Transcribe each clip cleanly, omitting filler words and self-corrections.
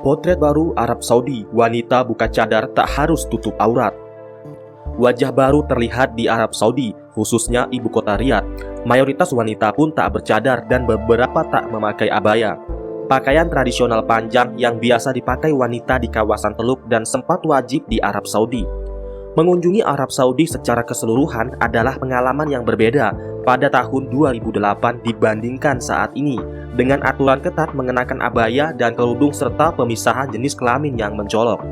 Potret baru Arab Saudi, wanita buka cadar tak harus tutup aurat. Wajah baru terlihat di Arab Saudi, khususnya ibu kota Riyadh. Mayoritas wanita pun tak bercadar dan beberapa tak memakai abaya. Pakaian tradisional panjang yang biasa dipakai wanita di kawasan Teluk dan sempat wajib di Arab Saudi. Mengunjungi Arab Saudi secara keseluruhan adalah pengalaman yang berbeda pada tahun 2008 dibandingkan saat ini, dengan aturan ketat mengenakan abaya dan kerudung serta pemisahan jenis kelamin yang mencolok.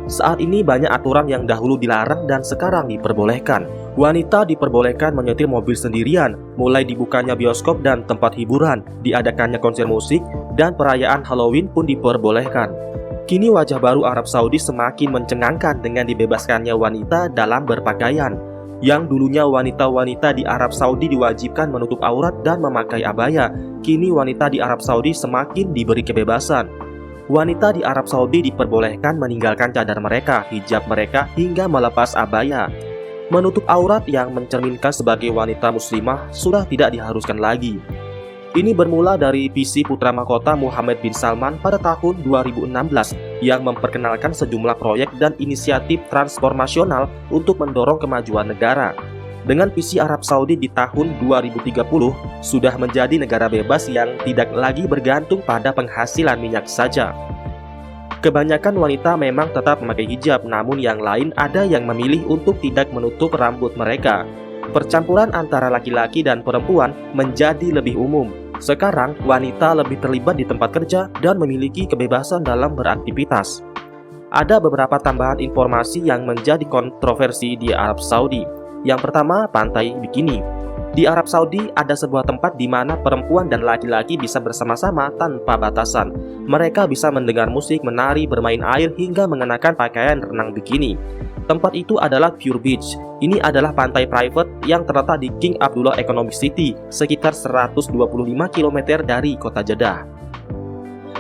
Saat ini banyak aturan yang dahulu dilarang dan sekarang diperbolehkan. Wanita diperbolehkan menyetir mobil sendirian, mulai dibukanya bioskop dan tempat hiburan, diadakannya konser musik, dan perayaan Halloween pun diperbolehkan. Kini wajah baru Arab Saudi semakin mencengangkan dengan dibebaskannya wanita dalam berpakaian. Yang dulunya wanita-wanita di Arab Saudi diwajibkan menutup aurat dan memakai abaya, kini wanita di Arab Saudi semakin diberi kebebasan. Wanita di Arab Saudi diperbolehkan meninggalkan cadar mereka, hijab mereka, hingga melepas abaya. Menutup aurat yang mencerminkan sebagai wanita muslimah sudah tidak diharuskan lagi. Ini bermula dari visi putra mahkota Muhammad bin Salman pada tahun 2016 yang memperkenalkan sejumlah proyek dan inisiatif transformasional untuk mendorong kemajuan negara. Dengan visi Arab Saudi di tahun 2030 sudah menjadi negara bebas yang tidak lagi bergantung pada penghasilan minyak saja. Kebanyakan wanita memang tetap memakai hijab, namun yang lain ada yang memilih untuk tidak menutup rambut mereka. Percampuran antara laki-laki dan perempuan menjadi lebih umum. Sekarang, wanita lebih terlibat di tempat kerja dan memiliki kebebasan dalam beraktivitas. Ada beberapa tambahan informasi yang menjadi kontroversi di Arab Saudi. Yang pertama, pantai bikini. Di Arab Saudi ada sebuah tempat di mana perempuan dan laki-laki bisa bersama-sama tanpa batasan. Mereka bisa mendengar musik, menari, bermain air, hingga mengenakan pakaian renang bikini. Tempat itu adalah Pure Beach. Ini adalah pantai private yang terletak di King Abdullah Economic City, sekitar 125 km dari kota Jeddah.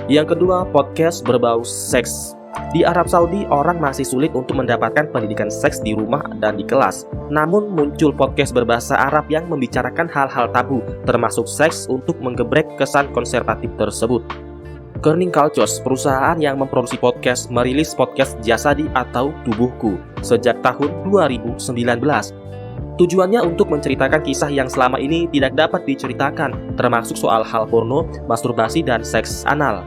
Yang kedua, podcast berbau seks. Di Arab Saudi, orang masih sulit untuk mendapatkan pendidikan seks di rumah dan di kelas. Namun muncul podcast berbahasa Arab yang membicarakan hal-hal tabu, termasuk seks untuk menggebrek kesan konservatif tersebut. Kearning Cultures, perusahaan yang memproduksi podcast, merilis podcast Jasadi atau Tubuhku sejak tahun 2019. Tujuannya untuk menceritakan kisah yang selama ini tidak dapat diceritakan, termasuk soal hal porno, masturbasi, dan seks anal.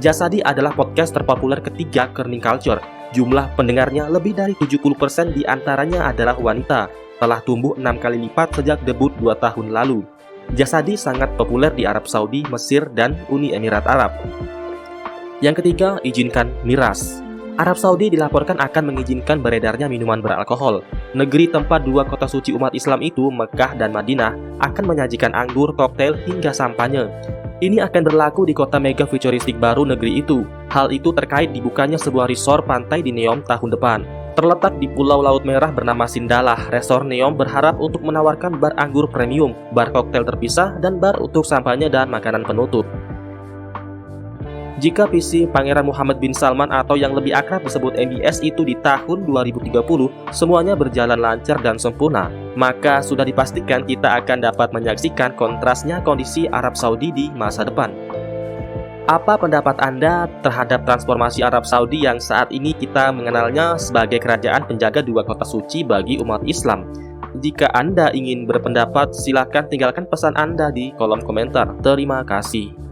Jasadi adalah podcast terpopuler ketiga Kearning Culture. Jumlah pendengarnya lebih dari 70% diantaranya adalah wanita, telah tumbuh 6 kali lipat sejak debut 2 tahun lalu. Jasadi sangat populer di Arab Saudi, Mesir, dan Uni Emirat Arab. Yang ketiga, izinkan miras. Arab Saudi dilaporkan akan mengizinkan beredarnya minuman beralkohol. Negeri tempat dua kota suci umat Islam itu, Mekah dan Madinah, akan menyajikan anggur, koktail, hingga sampanye. Ini akan berlaku di kota mega futuristik baru negeri itu. Hal itu terkait dibukanya sebuah resort pantai di Neom tahun depan. Terletak di Pulau Laut Merah bernama Sindalah, resort Neom berharap untuk menawarkan bar anggur premium, bar koktail terpisah, dan bar untuk sampanye dan makanan penutup. Jika visi Pangeran Muhammad bin Salman atau yang lebih akrab disebut MBS itu di tahun 2030 semuanya berjalan lancar dan sempurna, maka sudah dipastikan kita akan dapat menyaksikan kontrasnya kondisi Arab Saudi di masa depan. Apa pendapat Anda terhadap transformasi Arab Saudi yang saat ini kita mengenalnya sebagai kerajaan penjaga dua kota suci bagi umat Islam? Jika Anda ingin berpendapat, silakan tinggalkan pesan Anda di kolom komentar. Terima kasih.